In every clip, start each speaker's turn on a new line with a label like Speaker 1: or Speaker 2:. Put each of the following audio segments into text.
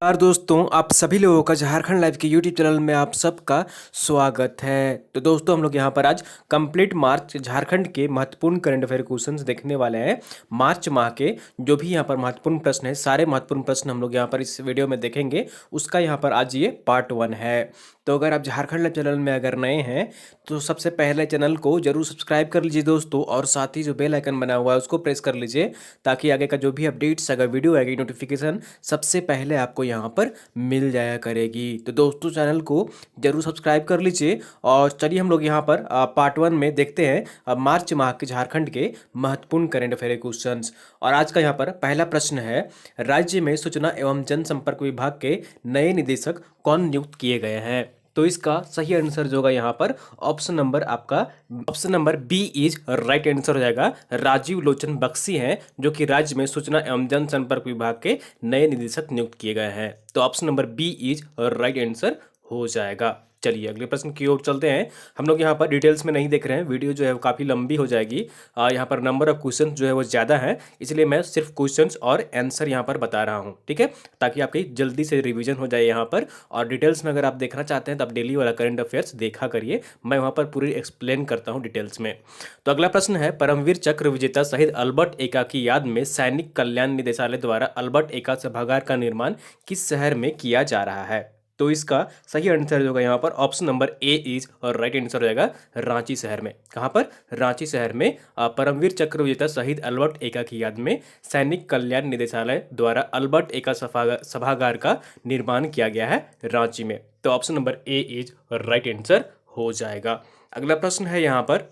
Speaker 1: यार दोस्तों, आप सभी लोगों का झारखंड लाइव के यूट्यूब चैनल में आप सबका स्वागत है। तो दोस्तों, हम लोग यहाँ पर आज कंप्लीट मार्च झारखंड के महत्वपूर्ण करंट अफेयर क्वेश्चंस देखने वाले हैं। मार्च माह के जो भी यहाँ पर महत्वपूर्ण प्रश्न है, सारे महत्वपूर्ण प्रश्न हम लोग यहाँ पर इस वीडियो में देखेंगे। उसका यहाँ पर आज ये पार्ट 1 है। तो अगर आप झारखंड लाइव चैनल में अगर नए हैं तो सबसे पहले चैनल को जरूर सब्सक्राइब कर लीजिए दोस्तों, और साथ ही जो बेल आइकन बना हुआ है उसको प्रेस कर लीजिए, ताकि आगे का जो भी अपडेट्स अगर वीडियो आएगी नोटिफिकेशन सबसे पहले आपको यहाँ पर मिल जाया करेगी। तो दोस्तों, चैनल को जरूर सब्सक्राइब कर लीजिए। और चलिए हम लोग यहाँ पर पार्ट 1 में देखते हैं मार्च माह के झारखंड के महत्वपूर्ण करंट अफेयर क्वेश्चंस। और आज का यहाँ पर पहला प्रश्न है, राज्य में सूचना एवं जनसंपर्क विभाग के नए निदेशक कौन नियुक्त किए गए हैं? तो इसका सही आंसर जो होगा यहाँ पर option number B is right answer हो जाएगा। राजीव लोचन बख्शी हैं जो कि राज्य में सूचना एवं जनसंपर्क विभाग के नए निदेशक नियुक्त किए गए हैं। तो option number B is right answer हो जाएगा। चलिए अगले प्रश्न की ओर चलते हैं। हम लोग यहाँ पर डिटेल्स में नहीं देख रहे हैं, वीडियो जो है वो काफ़ी लंबी हो जाएगी। यहाँ पर नंबर ऑफ क्वेश्चन जो है वो ज़्यादा है, इसलिए मैं सिर्फ क्वेश्चंस और आंसर यहाँ पर बता रहा हूँ, ठीक है, ताकि आपकी जल्दी से रिवीजन हो जाए यहाँ पर। और डिटेल्स में अगर आप देखना चाहते हैं तो आप डेली वाला करंट अफेयर्स देखा करिए, मैं वहाँ पर पूरी एक्सप्लेन करता हूँ डिटेल्स में। तो अगला प्रश्न है, परमवीर चक्र विजेता शहीद अल्बर्ट एक्का की याद में सैनिक कल्याण निदेशालय द्वारा अल्बर्ट एक्का सभागार का निर्माण किस शहर में किया जा रहा है? तो इसका सही आंसर जो होगा यहाँ पर ऑप्शन नंबर ए इज और राइट आंसर हो जाएगा रांची शहर में। कहाँ पर? रांची शहर में परमवीर चक्र विजेता शहीद अल्बर्ट एक्का की याद में सैनिक कल्याण निदेशालय द्वारा अल्बर्ट एक्का सभागार का निर्माण किया गया है रांची में। तो ऑप्शन नंबर ए इज और राइट आंसर हो जाएगा। अगला प्रश्न है यहाँ पर,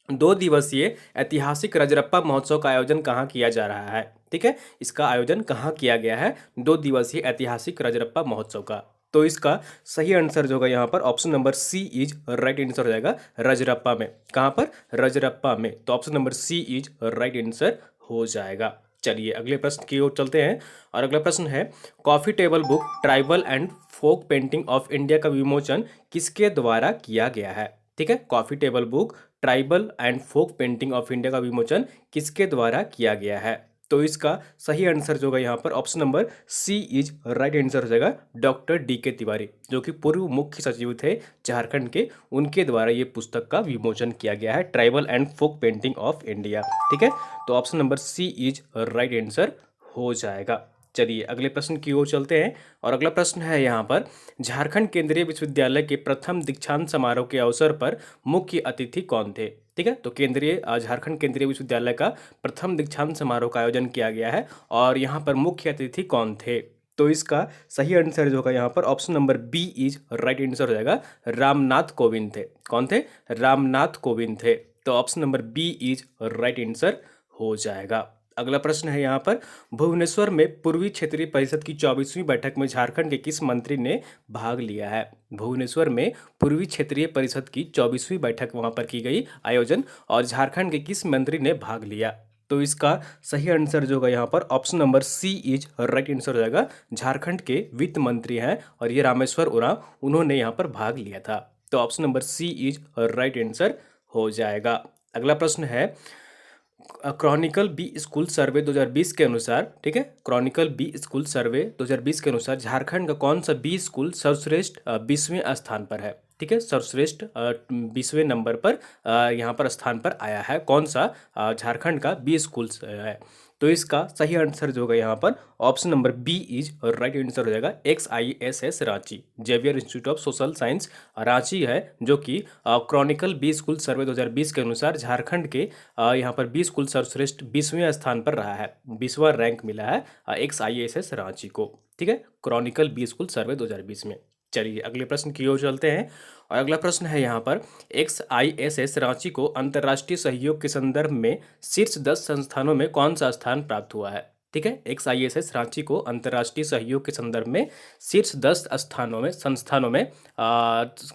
Speaker 1: 2 दिवसीय ऐतिहासिक रजरप्पा महोत्सव का आयोजन कहाँ किया जा रहा है? ठीक है, इसका आयोजन कहाँ किया गया है 2 दिवसीय ऐतिहासिक रजरप्पा महोत्सव का? तो इसका सही आंसर जो होगा यहाँ पर option number C is right answer हो जाएगा रजरप्पा में। कहाँ पर? रजरप्पा में। तो option number C is right answer हो जाएगा। चलिए अगले प्रश्न की ओर चलते हैं। और अगला प्रश्न है, coffee table book tribal and folk painting of India का विमोचन किसके द्वारा किया गया है? ठीक है, coffee table book tribal and folk painting of India का विमोचन किसके द्वारा किया गया है? तो इसका सही आंसर जो होगा यहाँ पर option number C is right answer हो जाएगा डॉक्टर डी के तिवारी, जो कि पूर्व मुख्य सचिव थे झारखंड के, उनके द्वारा ये पुस्तक का विमोचन किया गया है, tribal and folk painting of India. ठीक है, तो option number C is right answer हो जाएगा। चलिए अगले प्रश्न की ओर चलते हैं। और अगला प्रश्न है यहाँ पर, झारखंड केंद्रीय विश्वविद्यालय के प्रथम दीक्षांत समारोह के अवसर पर मुख्य अतिथि कौन थे? ठीक है, तो झारखंड केंद्रीय विश्वविद्यालय का प्रथम दीक्षांत समारोह का आयोजन किया गया है, और यहाँ पर मुख्य अतिथि कौन थे? तो इसका सही आंसर जो होगा यहाँ पर option number B is right answer हो जाएगा रामनाथ कोविंद थे। कौन थे? रामनाथ कोविंद थे। तो option number B is right answer हो जाएगा। अगला प्रश्न है यहाँ पर, भुवनेश्वर में पूर्वी क्षेत्रीय परिषद की 24वीं बैठक में झारखंड के किस मंत्री ने भाग लिया है? भुवनेश्वर में पूर्वी क्षेत्रीय परिषद की 24वीं बैठक वहां पर की गई आयोजन, और झारखंड के किस मंत्री ने भाग लिया? तो इसका सही आंसर जो होगा यहाँ पर option number C is right answer हो जाएगा झारखंड के वित्त मंत्री हैं, और ये रामेश्वर उरांव, उन्होंने यहाँ पर भाग लिया था। तो option number C is right answer हो जाएगा। अगला प्रश्न है, क्रॉनिकल बी स्कूल सर्वे 2020 के अनुसार, ठीक है, क्रॉनिकल बी स्कूल सर्वे 2020 के अनुसार झारखंड का कौन सा बी स्कूल सर्वश्रेष्ठ 20वें स्थान पर है? ठीक है, सर्वश्रेष्ठ 20वें नंबर पर यहाँ पर स्थान पर आया है, कौन सा झारखंड का बी स्कूल है? तो इसका सही आंसर जो होगा यहाँ पर option number B is right answer हो जाएगा XISS Ranchi, Xavier Institute of Social Science Ranchi है, जो कि क्रॉनिकल बी स्कूल सर्वे 2020 के अनुसार झारखंड के यहाँ पर बी स्कूल सर्वश्रेष्ठ 20वें स्थान पर रहा है, 20वां रैंक मिला है XISS रांची को। ठीक है, क्रॉनिकल बी स्कूल सर्वे 2020 में। चलिए अगले प्रश्न की ओर चलते हैं। और अगला प्रश्न है यहाँ पर, XISS रांची को अंतर्राष्ट्रीय सहयोग के संदर्भ में शीर्ष 10 संस्थानों में कौन सा स्थान प्राप्त हुआ है? ठीक है, XISS रांची को अंतर्राष्ट्रीय सहयोग के संदर्भ में शीर्ष 10 संस्थानों में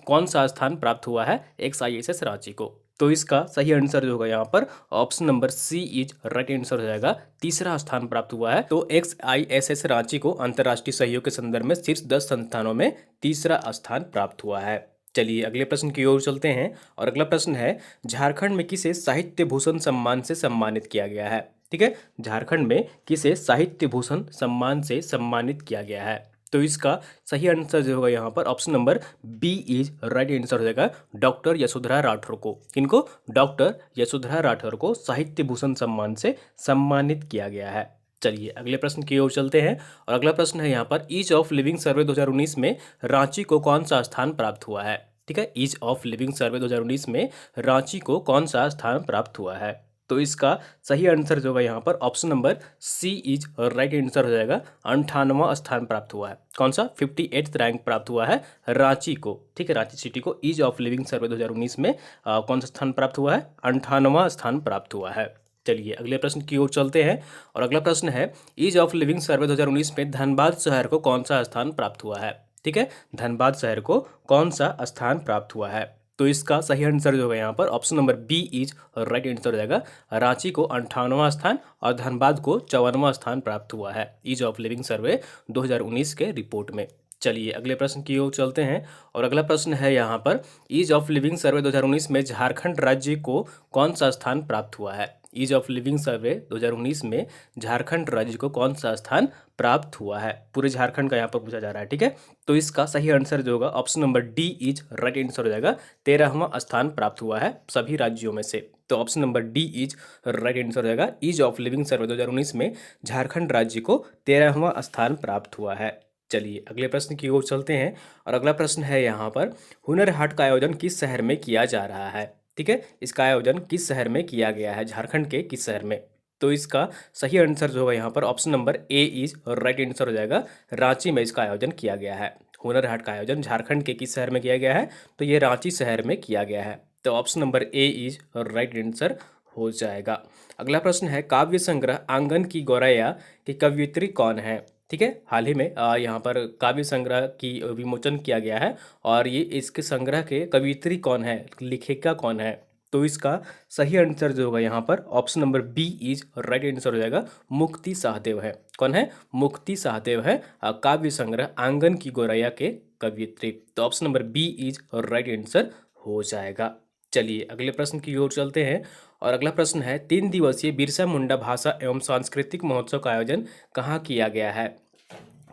Speaker 1: कौन सा स्थान प्राप्त हुआ है XISS रांची को? तो इसका सही आंसर जो होगा यहाँ पर option number C is right answer हो जाएगा, तीसरा स्थान प्राप्त हुआ है। तो XISS रांची को अंतर्राष्ट्रीय सहयोग के संदर्भ में शीर्ष 10 संस्थानों में तीसरा स्थान प्राप्त हुआ है। चलिए अगले प्रश्न की ओर चलते हैं। और अगला प्रश्न है, झारखंड में किसे साहित्य भूषण सम्मान से सम्मानित किया गया है? ठीक है, झारखंड में किसे साहित्य भूषण सम्मान से सम्मानित किया गया है? तो इसका सही आंसर जो होगा यहाँ पर option number B is right answer हो जाएगा, डॉक्टर यशोधरा राठौर को। किनको? डॉक्टर यशोधरा राठौर को साहित्य भूषण सम्मान से सम्मानित किया गया है। चलिए अगले प्रश्न की ओर चलते हैं, और अगला प्रश्न है यहाँ पर ईज ऑफ लिविंग सर्वे 2019 में रांची को कौन सा स्थान प्राप्त हुआ है? ठीक है, ईज ऑफ लिविंग सर्वे 2019 में रांची को कौन सा स्थान प्राप्त हुआ है? तो इसका सही आंसर जो होगा यहाँ पर option number C is right answer हो जाएगा, 98वां स्थान प्राप्त हुआ है। कौन सा? 58th रैंक प्राप्त हुआ है रांची को। ठीक है, रांची सिटी को ईज ऑफ लिविंग सर्वे 2019 में कौन सा स्थान प्राप्त हुआ है? 98वां स्थान प्राप्त हुआ है। चलिए अगले प्रश्न की ओर चलते हैं, और अगला प्रश्न है ईज ऑफ लिविंग सर्वे 2019 में धनबाद शहर को कौन सा स्थान प्राप्त हुआ है? ठीक है, धनबाद शहर को कौन सा स्थान प्राप्त हुआ है? तो इसका सही आंसर जो होगा यहाँ पर option number B is right answer हो जाएगा, रांची को 98वां स्थान और धनबाद को 54वां स्थान प्राप्त हुआ है ईज ऑफ लिविंग सर्वे 2019 के रिपोर्ट में। चलिए अगले प्रश्न की ओर चलते हैं, और अगला प्रश्न है यहाँ पर ईज ऑफ लिविंग सर्वे 2019 में झारखंड राज्य को कौन सा स्थान प्राप्त हुआ है? ईज ऑफ लिविंग सर्वे 2019 में झारखंड राज्य को कौन सा स्थान प्राप्त हुआ है? पूरे झारखंड का यहाँ पर पूछा जा रहा है। ठीक है, तो इसका सही आंसर जो होगा option number D is right answer हो जाएगा, 13वां स्थान प्राप्त हुआ है सभी राज्यों में से। तो option number D is right answer हो जाएगा, ईज ऑफ लिविंग सर्वे 2019 में झारखंड राज्य को 13वां स्थान प्राप्त हुआ है। चलिए अगले प्रश्न की ओर चलते हैं, और अगला प्रश्न है यहाँ पर हुनर हाट का आयोजन किस शहर में किया जा रहा है? ठीक है, इसका आयोजन किस शहर में किया गया है? झारखंड के किस शहर में? तो इसका सही आंसर जो होगा यहाँ पर option number A is right answer हो जाएगा, रांची में इसका आयोजन किया गया है। हुनर हाट का आयोजन झारखंड के किस शहर में किया गया है? तो ये रांची शहर में किया गया है। तो option number A is right answer हो जाएगा। अगला प्रश्न है काव्य संग्रह आंगन की गौरैया की कवयित्री कौन है? ठीक है, हाल ही में यहाँ पर काव्य संग्रह की विमोचन किया गया है, और ये इसके संग्रह के कवयित्री कौन है, लेखिका कौन है? तो इसका सही आंसर जो होगा यहाँ पर option number B is right answer हो जाएगा, मुक्ति सहदेव है। कौन है? मुक्ति सहदेव है काव्य संग्रह आंगन की गौरैया के कवयित्री। तो option number B is right answer हो जाएगा। चलिए अगले प्रश्न की ओर चलते हैं, और अगला प्रश्न है 3 दिवसीय बिरसा मुंडा भाषा एवं सांस्कृतिक महोत्सव का आयोजन कहाँ किया गया है?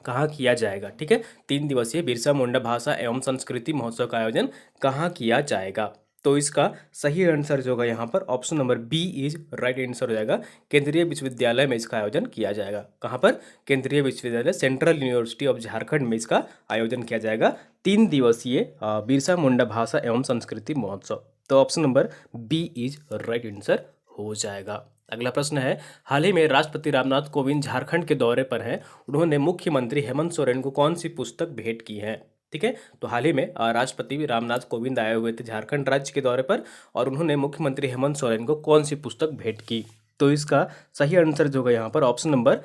Speaker 1: कहाँ किया जाएगा? ठीक है, 3 दिवसीय बिरसा मुंडा भाषा एवं संस्कृति महोत्सव का आयोजन कहाँ किया जाएगा? तो इसका सही आंसर जो होगा यहाँ पर option number B is right answer हो जाएगा, केंद्रीय विश्वविद्यालय में इसका आयोजन किया जाएगा। कहाँ पर? केंद्रीय विश्वविद्यालय सेंट्रल यूनिवर्सिटी ऑफ झारखंड में इसका आयोजन किया जाएगा, 3 दिवसीय बिरसा मुंडा भाषा एवं संस्कृति महोत्सव। तो option number B is right answer हो जाएगा। अगला प्रश्न है हाल ही में राष्ट्रपति रामनाथ कोविंद झारखंड के दौरे पर हैं, उन्होंने मुख्यमंत्री हेमंत सोरेन को कौन सी पुस्तक भेंट की है? ठीक है, तो हाल ही में राष्ट्रपति रामनाथ कोविंद आए हुए थे झारखंड राज्य के दौरे पर, और उन्होंने मुख्यमंत्री हेमंत सोरेन को कौन सी पुस्तक भेंट की? तो इसका सही आंसर जो होगा यहाँ पर ऑप्शन नंबर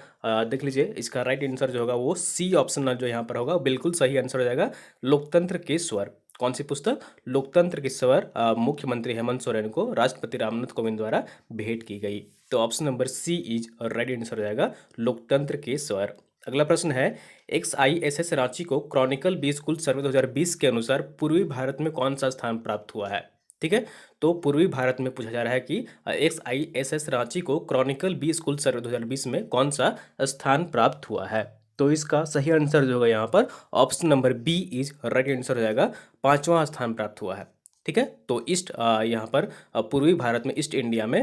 Speaker 1: देख लीजिए, इसका राइट आंसर जो होगा वो सी ऑप्शन जो यहाँ पर होगा बिल्कुल सही आंसर हो जाएगा, लोकतंत्र के स्वर। कौन सी पुस्तक? लोकतंत्र के स्वर मुख्यमंत्री हेमंत सोरेन को राष्ट्रपति रामनाथ कोविंद द्वारा भेंट की गई। तो option number C is right answer हो जाएगा, लोकतंत्र के स्वर। अगला प्रश्न है XISS रांची को क्रॉनिकल बी स्कूल सर्वे 2020 के अनुसार पूर्वी भारत में कौन सा स्थान प्राप्त हुआ है? ठीक है, तो पूर्वी भारत में पूछा जा रहा है कि XISS रांची को क्रॉनिकल बी स्कूल सर्वे 2020 में कौन सा स्थान प्राप्त हुआ है? तो इसका सही आंसर जो होगा यहाँ पर option number B is right answer हो जाएगा, 5वां स्थान प्राप्त हुआ है। ठीक है, तो ईस्ट यहाँ पर पूर्वी भारत में ईस्ट इंडिया में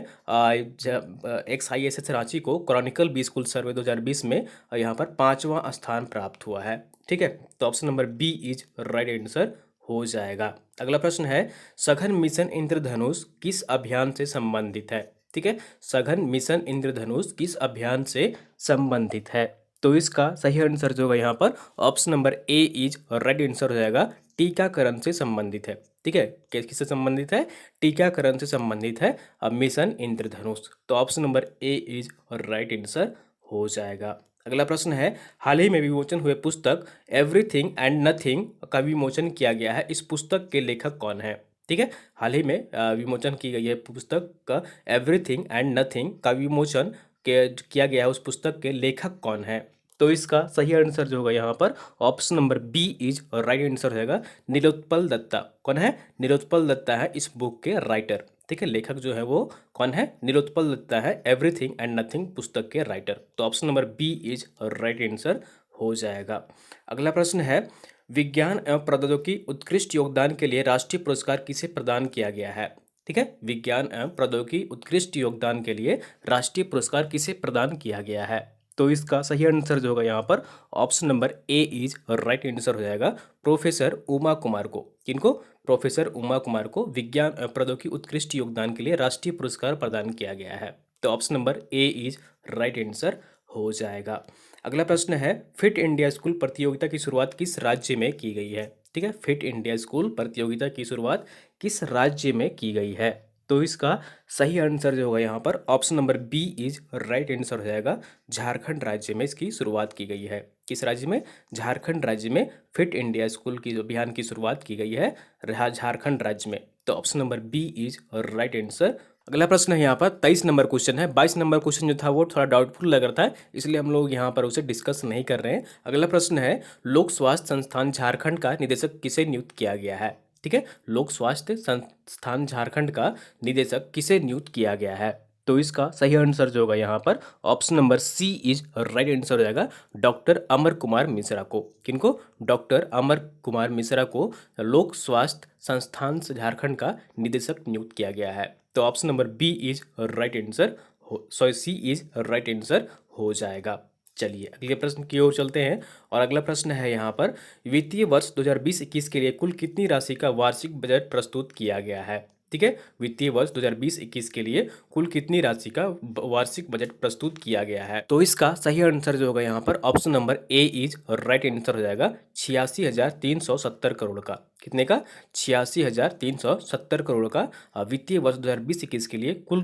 Speaker 1: XISS रांची को क्रॉनिकल बी स्कूल सर्वे 2020 में यहाँ पर 5वां स्थान प्राप्त हुआ है। ठीक है, तो option number B is right answer हो जाएगा। अगला प्रश्न है सघन मिशन इंद्रधनुष किस अभियान से संबंधित है? ठीक है, सघन मिशन इंद्रधनुष किस अभियान से संबंधित है? तो इसका सही आंसर जो होगा यहाँ पर option number A is right answer हो जाएगा, टीकाकरण से संबंधित है। ठीक है, किससे संबंधित है? टीकाकरण से संबंधित है मिशन इंद्रधनुष। तो option number A is right answer हो जाएगा। अगला प्रश्न है हाल ही में विमोचन हुए पुस्तक एवरीथिंग एंड नथिंग का विमोचन किया गया है, इस पुस्तक के लेखक कौन है? ठीक है, हाल ही में विमोचन की गई है पुस्तक का एवरीथिंग एंड नथिंग का विमोचन किया गया है, उस पुस्तक के लेखक कौन है? तो इसका सही आंसर जो होगा यहाँ पर option number B is right answer हो जाएगा। नीलोत्पल दत्ता कौन है? नीलोत्पल दत्ता है इस बुक के राइटर। ठीक है, लेखक जो है वो कौन है? नीलोत्पल दत्ता है एवरीथिंग एंड नथिंग पुस्तक के राइटर। तो option number B is right answer हो जाएगा। अगला प्रश्न है, विज्ञान एवं प्रौद्योगिकी उत्कृष्ट योगदान के लिए राष्ट्रीय पुरस्कार किसे प्रदान किया गया है? ठीक है, विज्ञान एवं प्रौद्योगिकी उत्कृष्ट योगदान के लिए राष्ट्रीय पुरस्कार किसे प्रदान किया गया है? तो इसका सही आंसर जो होगा यहाँ पर option number A is right answer हो जाएगा। प्रोफेसर उमा कुमार को, किनको? प्रोफेसर उमा कुमार को विज्ञान एवं प्रौद्योगिकी उत्कृष्ट योगदान के लिए राष्ट्रीय पुरस्कार प्रदान किया गया है। तो option number A is right answer हो जाएगा। अगला प्रश्न है, फिट इंडिया स्कूल प्रतियोगिता की शुरुआत किस राज्य में की गई है? ठीक है, फिट इंडिया स्कूल प्रतियोगिता की शुरुआत किस राज्य में की गई है? तो इसका सही आंसर जो होगा यहाँ पर option number B is right answer हो जाएगा। झारखंड राज्य में इसकी शुरुआत की गई है। किस राज्य में? झारखंड राज्य में फिट इंडिया स्कूल की अभियान की शुरुआत की गई है झारखंड राज्य में। तो option number B is right answer. अगला प्रश्न है यहाँ पर 23 नंबर क्वेश्चन है। 22 नंबर क्वेश्चन जो था वो थोड़ा डाउटफुल लग रहा था, इसलिए हम लोग यहाँ पर उसे डिस्कस नहीं कर रहे हैं। अगला प्रश्न है, लोक स्वास्थ्य संस्थान झारखंड का निदेशक किसे नियुक्त किया गया है? ठीक है, लोक स्वास्थ्य संस्थान झारखंड का निदेशक किसे नियुक्त किया गया है? तो इसका सही आंसर जो होगा यहाँ पर option number C is right answer हो जाएगा। डॉक्टर अमर कुमार मिश्रा को। किनको? डॉक्टर अमर कुमार मिश्रा को लोक स्वास्थ्य संस्थान झारखंड का निदेशक नियुक्त किया गया है। तो option number B is right answer sorry C is right answer हो जाएगा। चलिए अगले प्रश्न की ओर चलते हैं और अगला प्रश्न है यहाँ पर, वित्तीय वर्ष 2020-21 के लिए कुल कितनी राशि का वार्षिक बजट प्रस्तुत किया गया है? ठीक है, वित्तीय वर्ष 2020-21 के लिए कुल कितनी राशि का वार्षिक बजट प्रस्तुत किया गया है? तो इसका सही आंसर जो होगा यहाँ पर option number A is right answer हो जाएगा। 86,370 करोड़ का। कितने का? 86,370 करोड़ का वित्तीय वर्ष 2020-21 के लिए कुल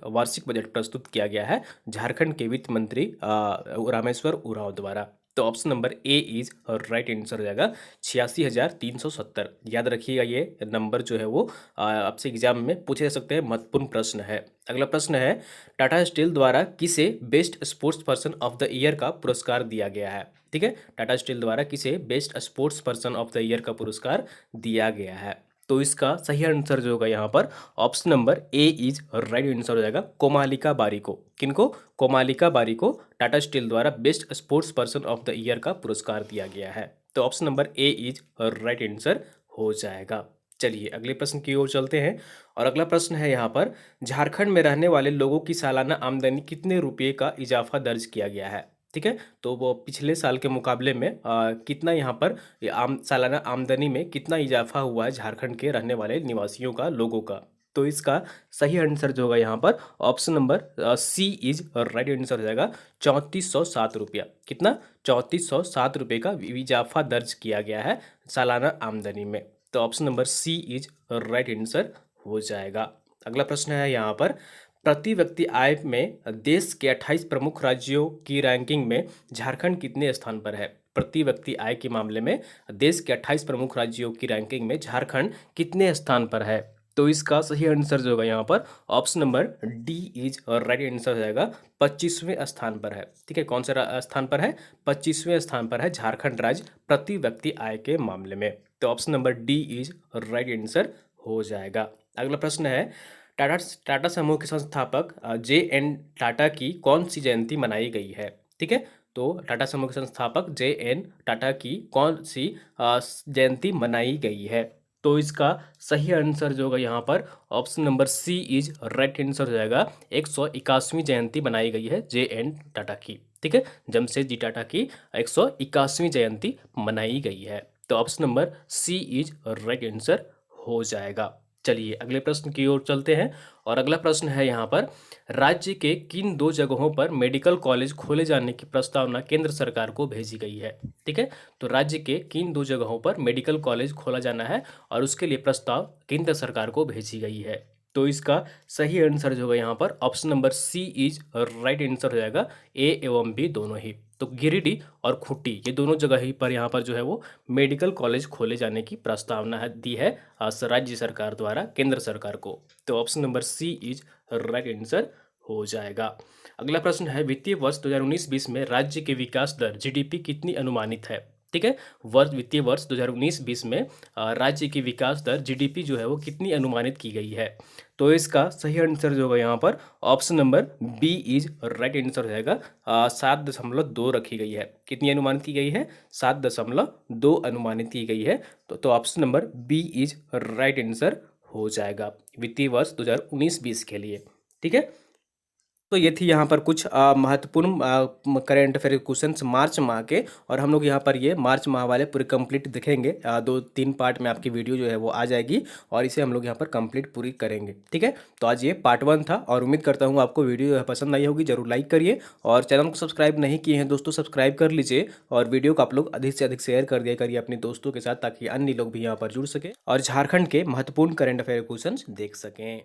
Speaker 1: वार्षिक बजट प्रस्तुत किया गया है झारखंड के वित्त मंत्री रामेश्वर उरांव द्वारा। तो option number A is right answer हो जाएगा 86,370। याद रखिएगा, ये नंबर जो है वो आपसे एग्जाम में पूछे जा सकते हैं, महत्वपूर्ण प्रश्न है। अगला प्रश्न है, टाटा स्टील द्वारा किसे best sports person of the year का पुरस्कार दिया गया है? ठीक है, टाटा स्टील द्वारा किसे best sports person of the year का पुरस्कार दिया गया है? तो इसका सही आंसर जो होगा यहाँ पर option number A is right answer हो जाएगा। कोमालिका बारी को। किनको? कोमालिका बारी को टाटा स्टील द्वारा best sports person of the year का पुरस्कार दिया गया है। तो option number A is right answer हो जाएगा। चलिए अगले प्रश्न की ओर चलते हैं और अगला प्रश्न है यहाँ पर, झारखंड में रहने वाले लोगों की सालाना आमदनी कितने रुपये का इजाफा दर्ज किया गया है? ठीक है, तो वो पिछले साल के मुकाबले में कितना यहाँ पर सालाना आमदनी में कितना इजाफा हुआ है झारखंड के रहने वाले निवासियों का, लोगों का? तो इसका सही आंसर जो होगा यहाँ पर option number C is right answer हो जाएगा। 3407 रुपया। कितना? 3407 रुपये का इजाफा दर्ज किया गया है सालाना आमदनी में। तो option number C is right answer हो जाएगा। अगला प्रश्न है यहाँ पर, प्रति व्यक्ति आय में देश के 28 प्रमुख राज्यों की रैंकिंग में झारखंड कितने स्थान पर है? प्रति व्यक्ति आय के मामले में देश के 28 प्रमुख राज्यों की रैंकिंग में झारखंड कितने स्थान पर है? तो इसका सही आंसर जो होगा यहाँ पर option number D is right answer हो जाएगा। 25वें स्थान पर है। ठीक है, कौन सा स्थान पर है? 25वें स्थान पर है झारखंड राज्य प्रति व्यक्ति आय के मामले में। तो option number D is right answer हो जाएगा। अगला प्रश्न है, टाटा समूह के संस्थापक जे एन टाटा की कौन सी जयंती मनाई गई है? ठीक है, तो टाटा समूह के संस्थापक जे एन टाटा की कौन सी जयंती मनाई गई है? तो इसका सही आंसर जो होगा यहाँ पर option number C is right answer हो जाएगा। 181वीं जयंती मनाई गई है जे एन टाटा की। ठीक है, जमशेदजी टाटा की 181वीं जयंती मनाई गई है। तो option number C is right answer हो जाएगा। चलिए अगले प्रश्न की ओर चलते हैं और अगला प्रश्न है यहाँ पर, राज्य के किन 2 जगहों पर मेडिकल कॉलेज खोले जाने की प्रस्तावना केंद्र सरकार को भेजी गई है? ठीक है, तो राज्य के किन 2 जगहों पर मेडिकल कॉलेज खोला जाना है और उसके लिए प्रस्ताव केंद्र सरकार को भेजी गई है? तो इसका सही आंसर जो होगा यहाँ पर option number C is right answer हो जाएगा। ए एवं बी दोनों ही। तो गिरिडीह और खूंटी ये दोनों जगह ही पर यहाँ पर जो है वो मेडिकल कॉलेज खोले जाने की प्रस्तावना दी है राज्य सरकार द्वारा केंद्र सरकार को। तो option number C is right answer हो जाएगा। अगला प्रश्न है वित्तीय वर्ष 2019-20 में राज्य की विकास दर जीडीपी कितनी अनुमानित है? ठीक है, वित्तीय वर्ष 2019-20 में राज्य की विकास दर जीडीपी जो है वो कितनी अनुमानित की गई है? तो इसका सही आंसर जो होगा यहाँ पर option number B is right answer हो जाएगा। 7.2 रखी गई है। कितनी अनुमानित की गई है? 7.2 अनुमानित की गई है। तो option number B is right answer हो जाएगा वित्तीय वर्ष 2019-20 के लिए। ठीक है, तो ये थी यहाँ पर कुछ महत्वपूर्ण करेंट अफेयर क्वेश्चंस मार्च माह के, और हम लोग यहाँ पर ये मार्च माह वाले पूरे कंप्लीट देखेंगे। 2-3 पार्ट में आपकी वीडियो जो है वो आ जाएगी और इसे हम लोग यहाँ पर कंप्लीट पूरी करेंगे। ठीक है, तो आज ये पार्ट 1 था और उम्मीद करता हूँ आपको वीडियो जो है पसंद आई होगी। जरूर लाइक करिए और चैनल को सब्सक्राइब नहीं किए हैं दोस्तों सब्सक्राइब कर लीजिए, और वीडियो को आप लोग अधिक से अधिक शेयर कर दिया करिए अपने दोस्तों के साथ, ताकि अन्य लोग भी यहाँ पर जुड़ सके और झारखंड के महत्वपूर्ण करेंट अफेयर क्वेश्चन देख सकें।